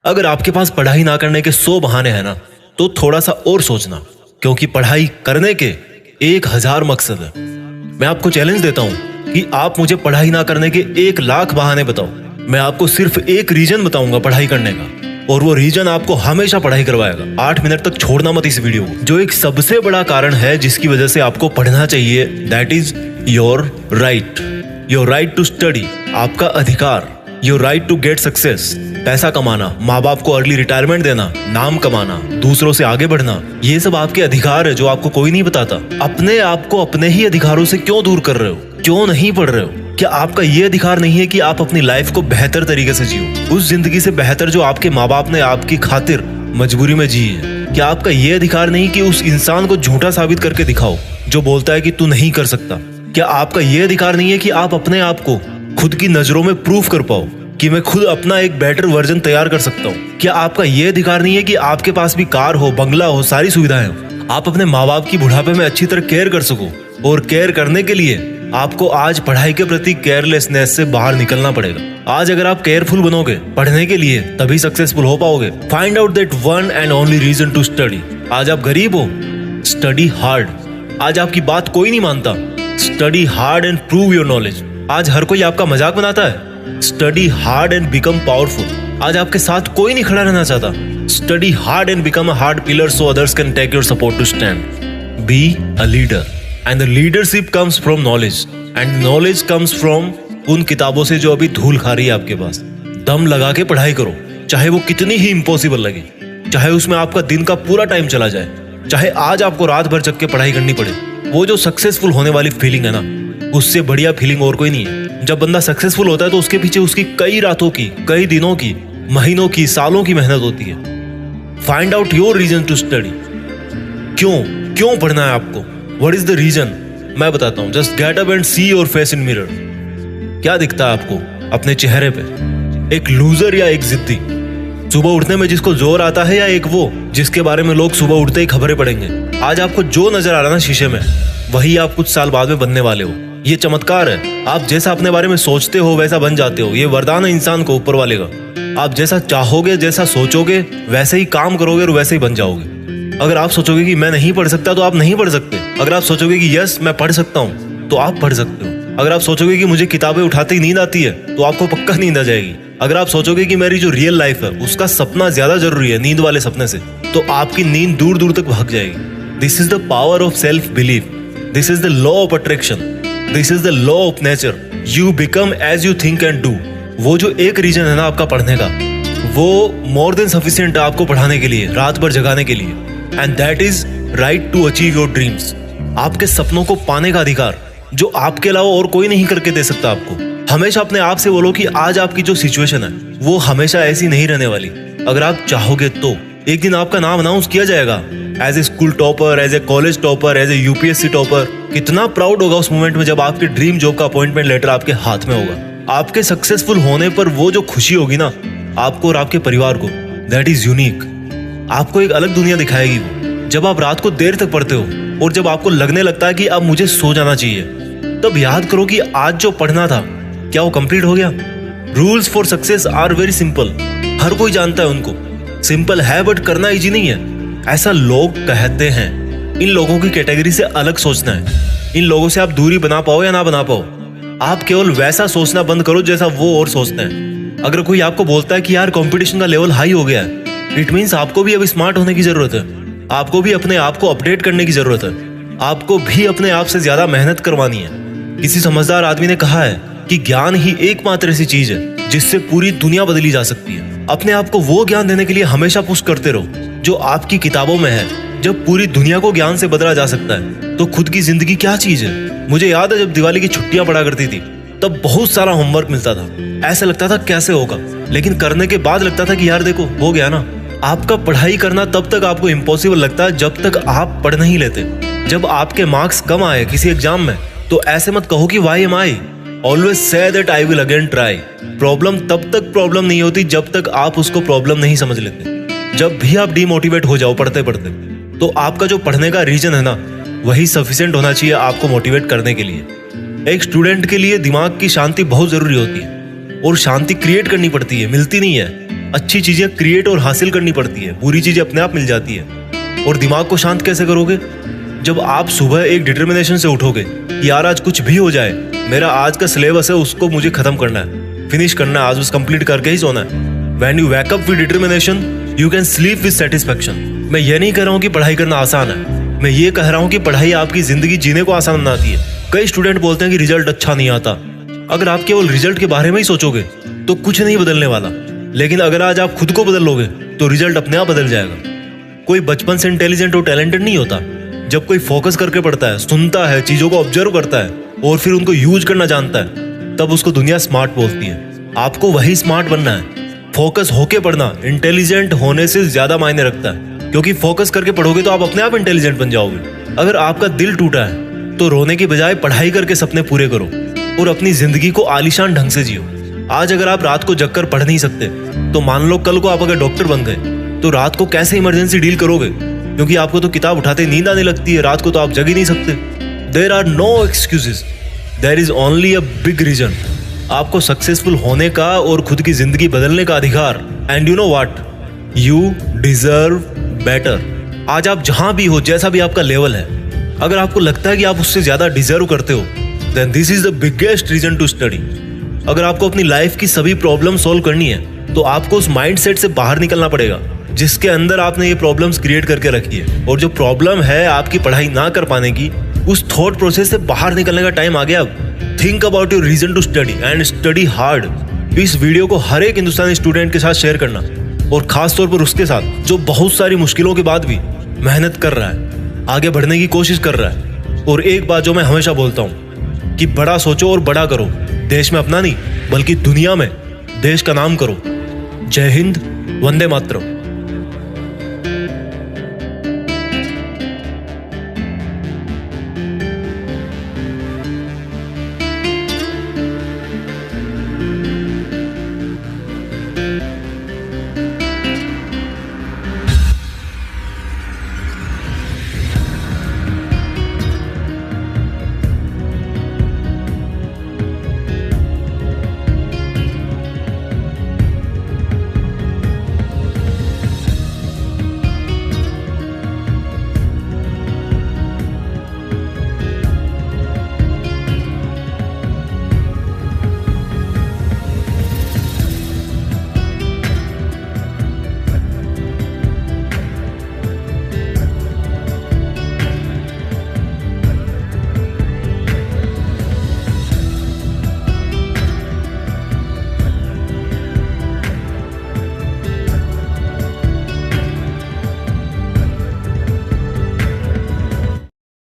अगर आपके पास पढ़ाई ना करने के 100 बहाने हैं ना, तो थोड़ा सा और सोचना, क्योंकि पढ़ाई करने के 1000 मकसद है। मैं आपको चैलेंज देता हूं कि आप मुझे पढ़ाई ना करने के 1,00,000 बहाने बताओ। मैं आपको सिर्फ एक रीजन बताऊंगा पढ़ाई करने का, और वो रीजन आपको हमेशा पढ़ाई करवाएगा। 8 मिनट तक छोड़ना मत इस वीडियो को। जो एक सबसे बड़ा कारण है जिसकी वजह से आपको पढ़ना चाहिए, that is your right to study. आपका अधिकार, your right to get success. पैसा कमाना, माँ बाप को अर्ली रिटायरमेंट देना, नाम कमाना, दूसरों से आगे बढ़ना, ये सब आपके अधिकार है जो आपको कोई नहीं बताता। अपने आप को अपने ही अधिकारों से क्यों दूर कर रहे हो? क्यों नहीं पढ़ रहे हो? क्या आपका ये अधिकार नहीं है कि आप अपनी लाइफ को बेहतर तरीके से जियो, उस जिंदगी से बेहतर जो आपके माँ बाप ने आपकी खातिर मजबूरी में जी है? क्या आपका ये अधिकार नहीं कि उस इंसान को झूठा साबित करके दिखाओ जो बोलता है कि तू नहीं कर सकता? क्या आपका ये अधिकार नहीं है कि आप अपने आप को खुद की नजरों में प्रूफ कर पाओ कि मैं खुद अपना एक बेटर वर्जन तैयार कर सकता हूँ? क्या आपका ये अधिकार नहीं है कि आपके पास भी कार हो, बंगला हो, सारी सुविधाएं हो, आप अपने माँ बाप की बुढ़ापे में अच्छी तरह केयर कर सको? और केयर करने के लिए आपको आज पढ़ाई के प्रति केयरलेसनेस से बाहर निकलना पड़ेगा। आज अगर आप केयरफुल बनोगे पढ़ने के लिए, तभी सक्सेसफुल हो पाओगे। Find out that one and only reason to study. आज आप गरीब हो, स्टडी हार्ड। आज आपकी बात कोई नहीं मानता, study hard and prove your knowledge. आज हर कोई आपका मजाक बनाता है, study hard and become powerful. आज आपके साथ कोई नहीं खड़ा रहना चाहता, study hard and become a hard pillar so others can take your support to stand. Be a leader and the leadership comes from knowledge and knowledge comes from उन किताबों से जो अभी धूल खा रही है आपके पास। दम लगा के पढ़ाई करो, चाहे वो कितनी ही इम्पॉसिबल लगे, चाहे उसमें आपका दिन का पूरा टाइम चला जाए, चाहे आज आपको रात भर जग के पढ़ाई करनी पड़े। वो जो सक्सेसफुल होने वाली फीलिंग है ना, उससे बढ़िया फीलिंग और कोई नहीं है। जब बंदा सक्सेसफुल होता है तो उसके पीछे उसकी कई रातों की, कई दिनों की, महीनों की, सालों की मेहनत होती है। Find out your reason to study. क्यों पढ़ना है आपको? What is the reason? मैं बताता हूं। Just get up and see your face in mirror. क्या दिखता है आपको अपने चेहरे पे? एक लूजर या एक जिद्दी? सुबह उठने में जिसको जोर आता है, या एक वो जिसके बारे में लोग सुबह उठते ही खबरें पढ़ेंगे? आज आपको जो नजर आ रहा है ना शीशे में, वही आप कुछ साल बाद में बनने वाले हो। ये चमत्कार है। आप जैसा अपने बारे में सोचते हो वैसा बन जाते हो। ये वरदान है इंसान को ऊपर वाले का। आप जैसा चाहोगे, जैसा सोचोगे, वैसे ही काम करोगे और वैसे ही बन जाओगे। अगर आप सोचोगे कि मैं नहीं पढ़ सकता, तो आप नहीं पढ़ सकते। अगर आप सोचोगे कि यस मैं पढ़ सकता हूँ, तो आप पढ़ सकते हो। अगर आप सोचोगे कि मुझे किताबें उठाते ही नींद आती है, तो आपको पक्का नींद आ जाएगी। अगर आप सोचोगे कि मेरी जो रियल लाइफ है उसका सपना ज्यादा जरूरी है नींद वाले सपने से, तो आपकी नींद दूर दूर तक भाग जाएगी। This is the power of self belief. This is the law of attraction. This is the law of nature. You become as you think and do. वो जो एक रीजन है ना आपका पढ़ने का, वो मोर देन सफिशिएंट है आपको पढ़ाने के लिए, रात भर जगाने के लिए। And that is right to achieve your dreams. आपके सपनों को पाने का अधिकार जो आपके अलावा और कोई नहीं करके दे सकता आपको। हमेशा अपने आप से बोलो कि आज आपकी जो सिचुएशन है वो हमेशा ऐसी नहीं रहने वाली। अगर आप चाहोगे तो एक दिन आपका नाम अनाउंस किया जाएगा as a school topper, as a college topper, as a UPSC topper. कितना प्राउड होगा उस मोमेंट में जब आपके ड्रीम जॉब का अपॉइंटमेंट लेटर आपके हाथ में होगा। आपके सक्सेसफुल होने पर वो जो खुशी होगी ना आपको और आपके परिवार को, दैट इज यूनिक। आपको एक अलग दुनिया दिखाएगी वो। जब आप रात को देर तक पढ़ते हो और जब आपको लगने लगता है कि अब मुझे सो जाना चाहिए, तब याद करो कि आज जो पढ़ना था क्या वो कंप्लीट हो गया? Rules for success are very simple. हर कोई जानता है उनको। सिंपल है बट करना इजी नहीं है, ऐसा लोग कहते हैं। इन लोगों की कैटेगरी से अलग सोचना है। इन लोगों से आप दूरी बना पाओ या ना बना पाओ, आप केवल वैसा सोचना बंद करो जैसा वो और सोचते हैं। अगर कोई आपको बोलता है कि यार कंपटीशन का लेवल हाई हो गया है, इट मीन्स आपको भी अब स्मार्ट होने की जरूरत है। आपको भी अपने आप को अपडेट करने की जरूरत है। आपको भी अपने आप से ज्यादा मेहनत करवानी है। किसी समझदार आदमी ने कहा है कि ज्ञान ही एकमात्र ऐसी चीज है जिससे पूरी दुनिया बदली जा सकती है। अपने आप को वो ज्ञान देने के लिए हमेशा पुश करते रहो जो आपकी किताबों में है। जब पूरी दुनिया को ज्ञान से बदला जा सकता है तो खुद की जिंदगी क्या चीज है? मुझे याद है जब दिवाली की छुट्टियां पड़ा करती थी, तब बहुत सारा होमवर्क मिलता था। ऐसा लगता था कैसे होगा, लेकिन करने के बाद लगता था कि यार देखो हो गया ना। आपका पढ़ाई करना तब तक आपको इम्पॉसिबल लगता है जब तक आप पढ़ नहीं लेते। जब आपके मार्क्स कम आए किसी एग्जाम में, तो ऐसे मत कहो कि why am I. Always say that I will again try. Problem तब तक प्रॉब्लम नहीं होती जब तक आप उसको प्रॉब्लम नहीं समझ लेते। जब भी आप डीमोटिवेट हो जाओ पढ़ते पढ़ते, तो आपका जो पढ़ने का रीजन है ना, वही सफिशिएंट होना चाहिए आपको मोटिवेट करने के लिए। एक स्टूडेंट के लिए दिमाग की शांति बहुत जरूरी होती है, और शांति क्रिएट करनी पड़ती है, मिलती नहीं है। अच्छी चीजें क्रिएट और हासिल करनी पड़ती है, बुरी चीजें अपने आप मिल जाती है। और दिमाग को शांत कैसे करोगे? जब आप सुबह एक डिटर्मिनेशन से उठोगे कि यार आज कुछ भी हो जाए, मेरा आज का सिलेबस है उसको मुझे खत्म करना है, फिनिश करना है, आज बस कंप्लीट करके ही सोना है। When you wake up with determination, you can sleep with satisfaction. मैं ये नहीं कह रहा हूँ कि पढ़ाई करना आसान है, मैं ये कह रहा हूँ कि पढ़ाई आपकी जिंदगी जीने को आसान बनाती है। कई स्टूडेंट बोलते हैं कि रिजल्ट अच्छा नहीं आता। अगर आप केवल रिजल्ट के बारे में ही सोचोगे तो कुछ नहीं बदलने वाला, लेकिन अगर आज आप खुद को बदल लोगे तो रिजल्ट अपने आप बदल जाएगा। कोई बचपन से इंटेलिजेंट और टैलेंटेड नहीं होता। जब कोई फोकस करके पढ़ता है, सुनता है, चीजों को ऑब्जर्व करता है और फिर उनको यूज करना जानता है, तब उसको दुनिया स्मार्ट बोलती है। आपको वही स्मार्ट बनना है। फोकस होके पढ़ना इंटेलिजेंट होने से ज्यादा मायने रखता है, क्योंकि फोकस करके पढ़ोगे तो आप अपने आप इंटेलिजेंट बन जाओगे। अगर आपका दिल टूटा है तो रोने की बजाय पढ़ाई करके सपने पूरे करो और अपनी जिंदगी को आलीशान ढंग से जियो। आज अगर आप रात को जगकर पढ़ नहीं सकते तो मान लो कल को आप अगर डॉक्टर बन गए तो रात को कैसे इमरजेंसी डील करोगे? क्योंकि आपको तो किताब उठाते नींद आने लगती है, रात को तो आप जग ही नहीं सकते। There are no excuses, there is only a big reason. आपको सक्सेसफुल होने का और खुद की जिंदगी बदलने का अधिकार। And you know what, you deserve better. आज आप जहां भी हो, जैसा भी आपका लेवल है, अगर आपको लगता है कि आप उससे ज्यादा डिजर्व करते हो, then this is the biggest reason to study. अगर आपको अपनी लाइफ की सभी प्रॉब्लम सॉल्व करनी है तो आपको उस माइंडसेट से बाहर निकलना पड़ेगा जिसके अंदर आपने ये प्रॉब्लम्स क्रिएट करके रखी है। और जो प्रॉब्लम है आपकी पढ़ाई ना कर पाने की, उस थॉट प्रोसेस से बाहर निकलने का टाइम आ गया अब। Think about your reason to study and study hard. इस वीडियो को हर एक हिंदुस्तानी स्टूडेंट के साथ शेयर करना, और खास तौर पर उसके साथ जो बहुत सारी मुश्किलों के बाद भी मेहनत कर रहा है, आगे बढ़ने की कोशिश कर रहा है। और एक बात जो मैं हमेशा बोलता हूँ कि बड़ा सोचो और बड़ा करो। देश में अपना नहीं बल्कि दुनिया में देश का नाम करो। जय हिंद, वंदे मातरम।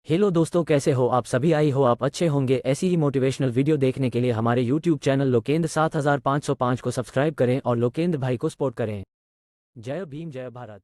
हेलो दोस्तों, कैसे हो आप सभी? आई हो आप अच्छे होंगे। ऐसी ही मोटिवेशनल वीडियो देखने के लिए हमारे यूट्यूब चैनल लोकेंद्र 7505 को सब्सक्राइब करें और लोकेंद्र भाई को सपोर्ट करें। जय भीम, जय भारत।